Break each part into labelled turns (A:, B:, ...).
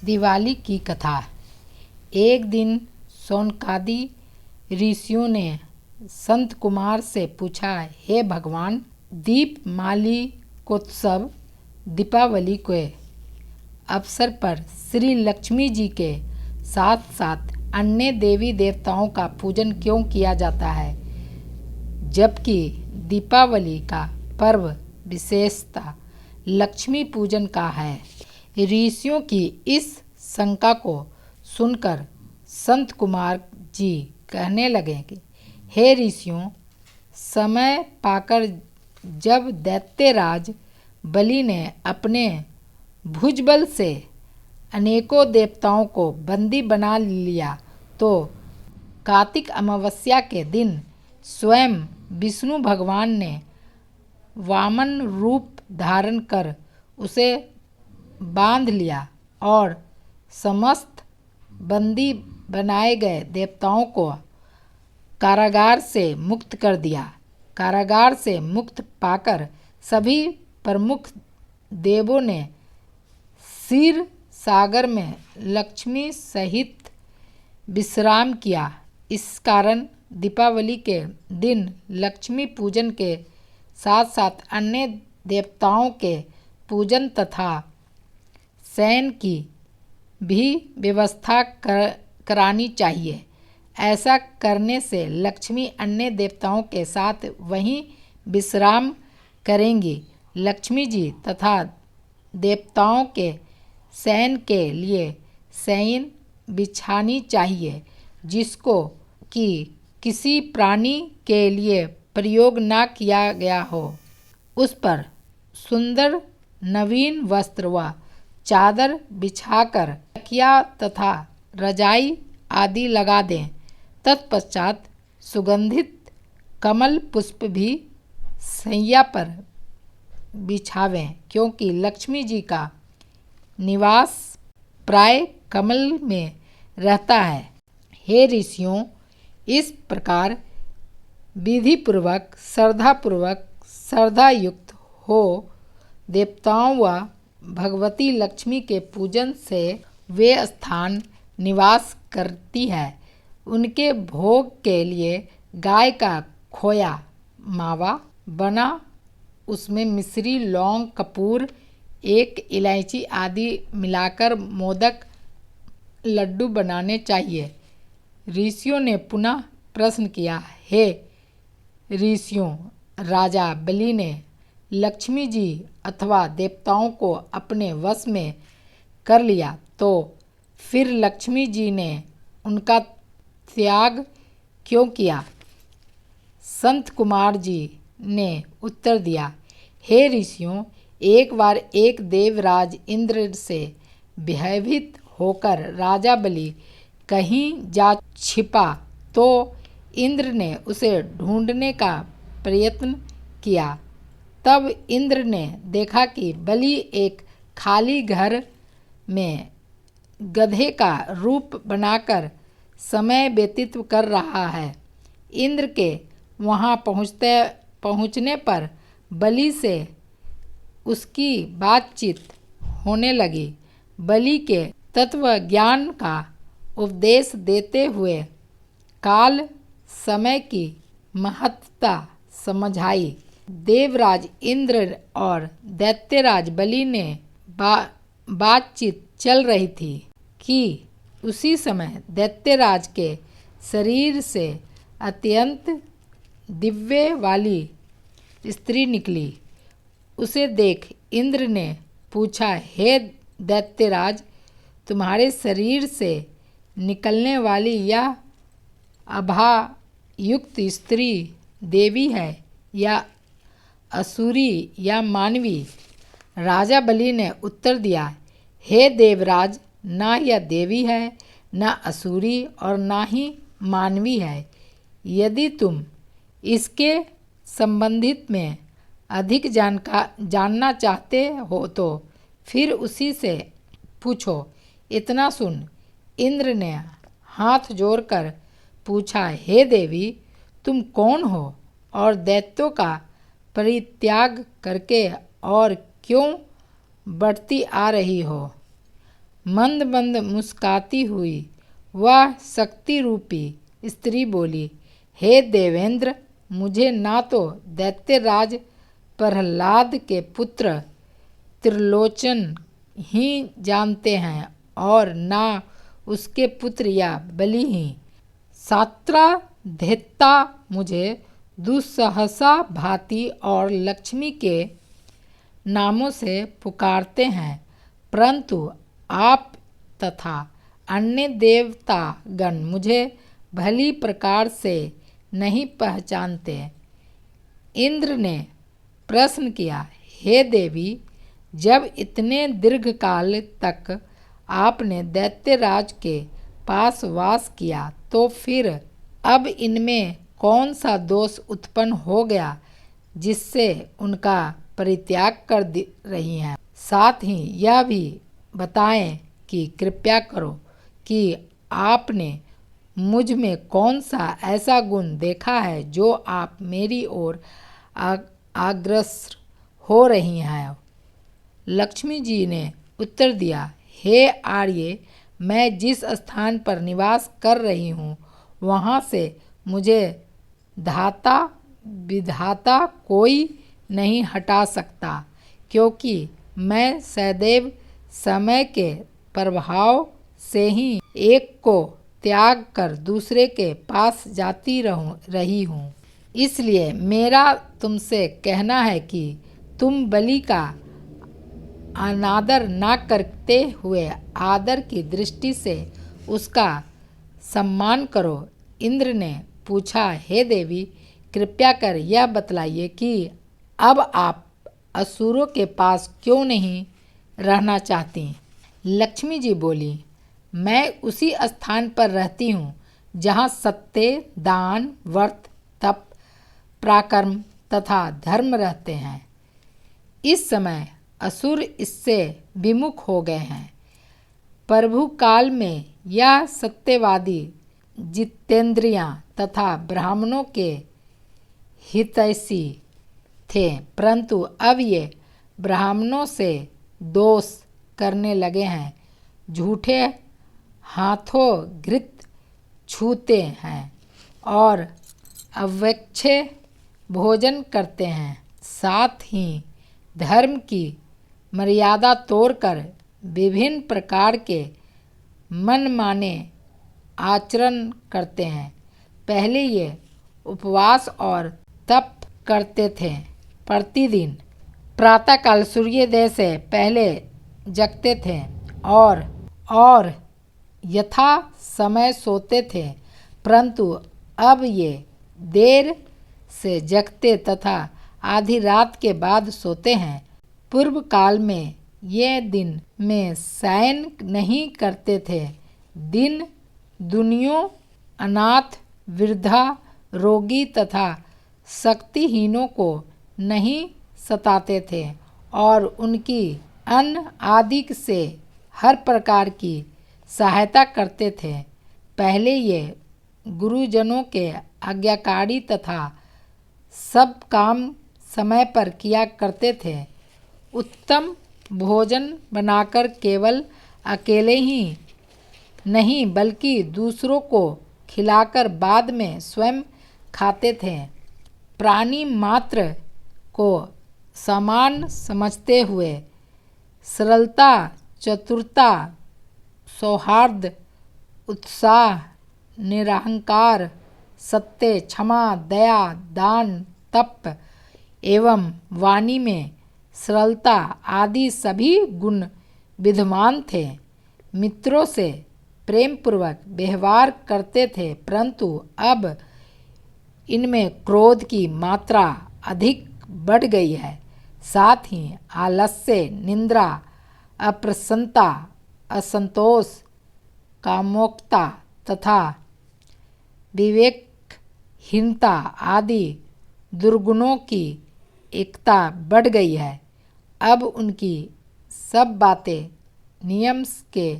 A: दिवाली की कथा। एक दिन शौनकादि ऋषियों ने संत कुमार से पूछा, हे भगवान, दीपमालिकोत्सव दीपावली के अवसर पर श्री लक्ष्मी जी के साथ साथ अन्य देवी देवताओं का पूजन क्यों किया जाता है, जबकि दीपावली का पर्व विशेषतः लक्ष्मी पूजन का है। ऋषियों की इस शंका को सुनकर संत कुमार जी कहने लगे कि हे ऋषियों, समय पाकर जब दैत्यराज बलि ने अपने भुजबल से अनेकों देवताओं को बंदी बना लिया, तो कार्तिक अमावस्या के दिन स्वयं विष्णु भगवान ने वामन रूप धारण कर उसे बांध लिया और समस्त बंदी बनाए गए देवताओं को कारागार से मुक्त कर दिया। कारागार से मुक्त पाकर सभी प्रमुख देवों ने क्षीर सागर में लक्ष्मी सहित विश्राम किया। इस कारण दीपावली के दिन लक्ष्मी पूजन के साथ साथ अन्य देवताओं के पूजन तथा शयन की भी व्यवस्था करानी चाहिए। ऐसा करने से लक्ष्मी अन्य देवताओं के साथ वहीं विश्राम करेंगी। लक्ष्मी जी तथा देवताओं के शयन के लिए शयन बिछानी चाहिए, जिसको कि किसी प्राणी के लिए प्रयोग न किया गया हो। उस पर सुंदर नवीन वस्त्र व चादर बिछाकर तकिया तथा रजाई आदि लगा दें। तत्पश्चात सुगंधित कमल पुष्प भी सैया पर बिछावें, क्योंकि लक्ष्मी जी का निवास प्राय कमल में रहता है। हे ऋषियों, इस प्रकार विधिपूर्वक श्रद्धायुक्त हो देवताओं व भगवती लक्ष्मी के पूजन से वे स्थान निवास करती है। उनके भोग के लिए गाय का खोया मावा बना, उसमें मिश्री, लौंग, कपूर, एक इलायची आदि मिलाकर मोदक लड्डू बनाने चाहिए। ऋषियों ने पुनः प्रश्न किया, हे ऋषियों, राजा बलि ने लक्ष्मी जी अथवा देवताओं को अपने वश में कर लिया, तो फिर लक्ष्मी जी ने उनका त्याग क्यों किया? संत कुमार जी ने उत्तर दिया, हे ऋषियों, एक बार एक देवराज इंद्र से भयभीत होकर राजा बलि कहीं जा छिपा, तो इंद्र ने उसे ढूंढने का प्रयत्न किया। तब इंद्र ने देखा कि बलि एक खाली घर में गधे का रूप बनाकर समय व्यतीत कर रहा है। इंद्र के वहां पहुंचने पर बलि से उसकी बातचीत होने लगी। बलि के तत्व ज्ञान का उपदेश देते हुए काल समय की महत्ता समझाई। देवराज इंद्र और दैत्यराज बलि ने बातचीत चल रही थी कि उसी समय दैत्यराज के शरीर से अत्यंत दिव्य वाली स्त्री निकली। उसे देख इंद्र ने पूछा, हे दैत्यराज, तुम्हारे शरीर से निकलने वाली यह आभा युक्त स्त्री देवी है या असुरी या मानवी? राजा बलि ने उत्तर दिया, हे देवराज, ना यह देवी है, ना असुरी और ना ही मानवी है। यदि तुम इसके संबंधित में अधिक जानना चाहते हो तो फिर उसी से पूछो। इतना सुन इंद्र ने हाथ जोड़कर पूछा, हे देवी, तुम कौन हो और दैत्यों का परित्याग करके और क्यों बढ़ती आ रही हो? मंद मंद मुस्काती हुई वह शक्ति रूपी स्त्री बोली, हे देवेंद्र, मुझे ना तो दैत्यराज प्रहलाद के पुत्र त्रिलोचन ही जानते हैं और ना उसके पुत्र या बलि ही। सात्राध्येता मुझे दुस्सहसा भांति और लक्ष्मी के नामों से पुकारते हैं, परंतु आप तथा अन्य देवतागण मुझे भली प्रकार से नहीं पहचानते। इंद्र ने प्रश्न किया, हे देवी, जब इतने दीर्घकाल तक आपने दैत्यराज के पास वास किया तो फिर अब इनमें कौन सा दोष उत्पन्न हो गया जिससे उनका परित्याग कर रही हैं। साथ ही यह भी बताएं कि कृपया करो कि आपने मुझ में कौन सा ऐसा गुण देखा है जो आप मेरी ओर अग्रसर हो रही हैं। लक्ष्मी जी ने उत्तर दिया, हे आर्य, मैं जिस स्थान पर निवास कर रही हूँ वहाँ से मुझे धाता विधाता कोई नहीं हटा सकता, क्योंकि मैं सदैव समय के प्रभाव से ही एक को त्याग कर दूसरे के पास जाती रही हूँ। इसलिए मेरा तुमसे कहना है कि तुम बलि का अनादर न करते हुए आदर की दृष्टि से उसका सम्मान करो। इंद्र ने पूछा, हे देवी, कृपया कर यह बतलाइए कि अब आप असुरों के पास क्यों नहीं रहना चाहती। लक्ष्मी जी बोली, मैं उसी स्थान पर रहती हूँ जहाँ सत्य, दान, व्रत, तप, पराक्रम तथा धर्म रहते हैं। इस समय असुर इससे विमुख हो गए हैं। प्रभु काल में यह सत्यवादी जितेंद्रियां तथा ब्राह्मणों के हितैषी थे, परंतु अब ये ब्राह्मणों से दोष करने लगे हैं, झूठे हाथों घृत छूते हैं और अवक्षय भोजन करते हैं। साथ ही धर्म की मर्यादा तोड़कर विभिन्न प्रकार के मनमाने आचरण करते हैं। पहले ये उपवास और तप करते थे, प्रतिदिन प्रातःकाल सूर्योदय से पहले जगते थे और यथा समय सोते थे, परंतु अब ये देर से जगते तथा आधी रात के बाद सोते हैं। पूर्व काल में ये दिन में शयन नहीं करते थे। दिन दुनियों, अनाथ, वृद्धा, रोगी तथा शक्तिहीनों को नहीं सताते थे और उनकी अन्न आदि से हर प्रकार की सहायता करते थे। पहले ये गुरुजनों के आज्ञाकारी तथा सब काम समय पर किया करते थे। उत्तम भोजन बनाकर केवल अकेले ही नहीं बल्कि दूसरों को खिलाकर बाद में स्वयं खाते थे। प्राणी मात्र को समान समझते हुए सरलता, चतुरता, सौहार्द, उत्साह, निरहंकार, सत्य, क्षमा, दया, दान, तप एवं वाणी में सरलता आदि सभी गुण विद्यमान थे। मित्रों से प्रेम पूर्वक व्यवहार करते थे, परंतु अब इनमें क्रोध की मात्रा अधिक बढ़ गई है। साथ ही आलस्य, निंद्रा, अप्रसन्नता, असंतोष, कामुकता तथा विवेकहीनता आदि दुर्गुणों की एकता बढ़ गई है। अब उनकी सब बातें नियम के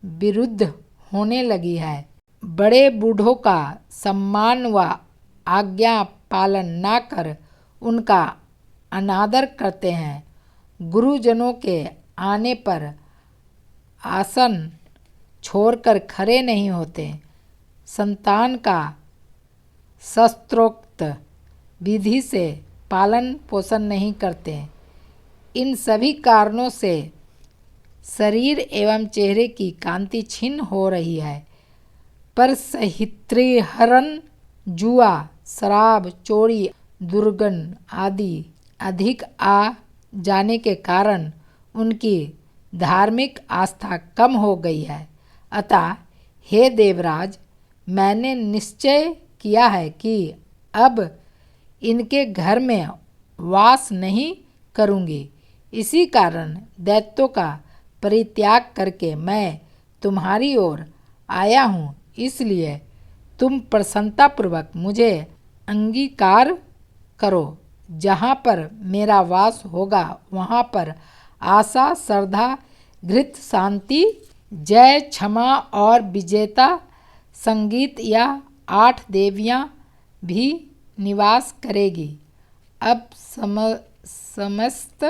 A: विरुद्ध होने लगी है। बड़े बूढ़ों का सम्मान व आज्ञा पालन न कर उनका अनादर करते हैं। गुरुजनों के आने पर आसन छोड़कर खड़े नहीं होते, संतान का शास्त्रोक्त विधि से पालन पोषण नहीं करते। इन सभी कारणों से शरीर एवं चेहरे की कांति क्षीण हो रही है। पर सहित्रीहरण, जुआ, शराब, चोरी, दुर्गन आदि अधिक आ जाने के कारण उनकी धार्मिक आस्था कम हो गई है। अतः हे देवराज, मैंने निश्चय किया है कि अब इनके घर में वास नहीं करूँगी। इसी कारण दैत्यों का परित्याग करके मैं तुम्हारी ओर आया हूँ। इसलिए तुम प्रसन्नतापूर्वक मुझे अंगीकार करो। जहाँ पर मेरा वास होगा वहाँ पर आशा, श्रद्धा, घृत, शांति, जय, क्षमा और विजेता, संगीत या 8 देवियाँ भी निवास करेगी। अब समस्त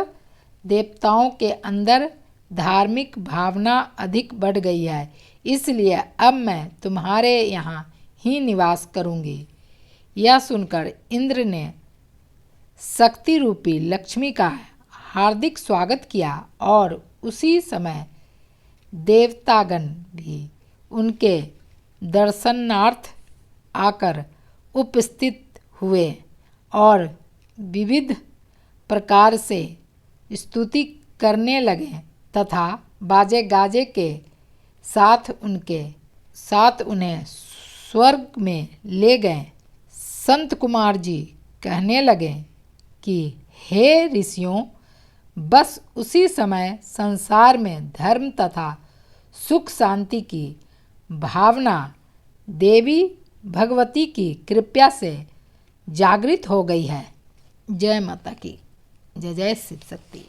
A: देवताओं के अंदर धार्मिक भावना अधिक बढ़ गई है, इसलिए अब मैं तुम्हारे यहाँ ही निवास करूँगी। यह सुनकर इंद्र ने शक्ति रूपी लक्ष्मी का हार्दिक स्वागत किया और उसी समय देवतागण भी उनके दर्शनार्थ आकर उपस्थित हुए और विविध प्रकार से स्तुति करने लगे तथा बाजे गाजे के साथ उन्हें स्वर्ग में ले गए। संत कुमार जी कहने लगे कि हे ऋषियों, बस उसी समय संसार में धर्म तथा सुख शांति की भावना देवी भगवती की कृपा से जागृत हो गई है। जय माता की जय। जय शिव शक्ति।